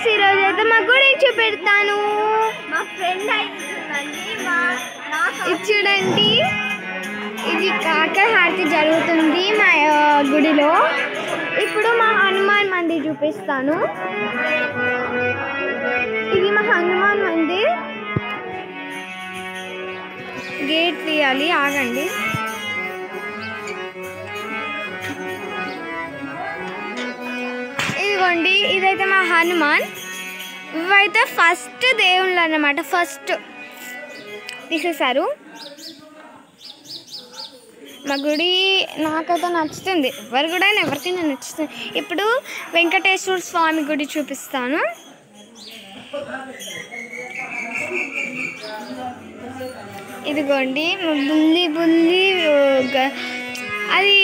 Guys ఈరోజు అయితే మా గుడి చూపెడతాను. మా ఫ్రెండ్ అయితుందండి. ఇది చూడండి, ఇది కాకర హారతి జరుగుతుంది మా గుడిలో. ఇప్పుడు మా హనుమాన్ మందిర్ చూపిస్తాను. ఇది మా హనుమాన్ మందిర్. గేట్ తీయాలి, ఆగండి. ఇదిగోండి, ఇదైతే మా హనుమాన్. ఇవైతే ఫస్ట్ దేవుళ్ళు అన్నమాట. ఫస్ట్ తీసేశారు. మా గుడి నాకైతే నచ్చుతుంది, ఎవరు కూడా ఎవరికైనా నచ్చుతుంది. ఇప్పుడు వెంకటేశ్వర స్వామి గుడి చూపిస్తాను. ఇదిగోండి, బుల్లి బుల్లి అది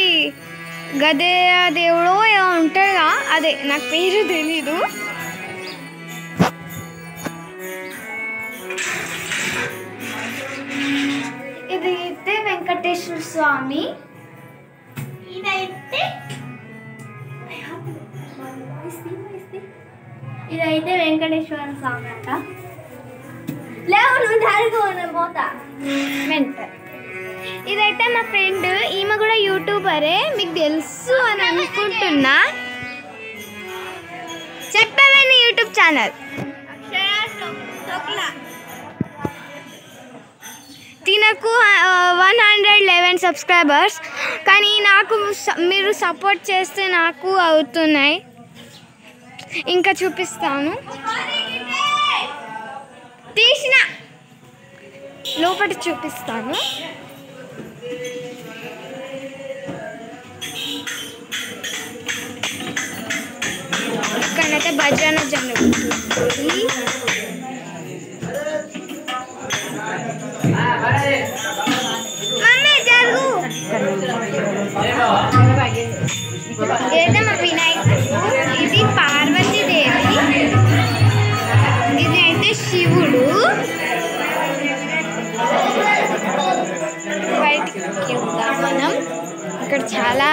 గదే దేవుడు ఉంటుందా, అదే నాకు పేరు తెలీదు. ఇది అయితే వెంకటేశ్వర స్వామి. ఇదైతే వెంకటేశ్వర స్వామి అంట. లేవు, నువ్వు జరుగు, నేను పోతా. ఇదైతే మా ఫ్రెండ్, ఈమె కూడా యూట్యూబరే, మీకు తెలుసు అని అనుకుంటున్నా. చెప్పాలని యూట్యూబ్ ఛానల్ తినకు 111 సబ్స్క్రైబర్స్. కానీ నాకు మీరు సపోర్ట్ చేస్తే నాకు అవుతున్నాయి. ఇంకా చూపిస్తాను. తీసిన లోపల చూపిస్తాను. ఇక్కడైతే భజన జరుగుతుంది. మమ్మీ జరుగు. ఇదైతే మా వినాయకుడు. ఇది పార్వతీదేవి. ఇది అయితే శివుడు. బయటికి వెళ్దాం మనం. ఇక్కడ చాలా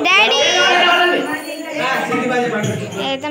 డాడీ అయితే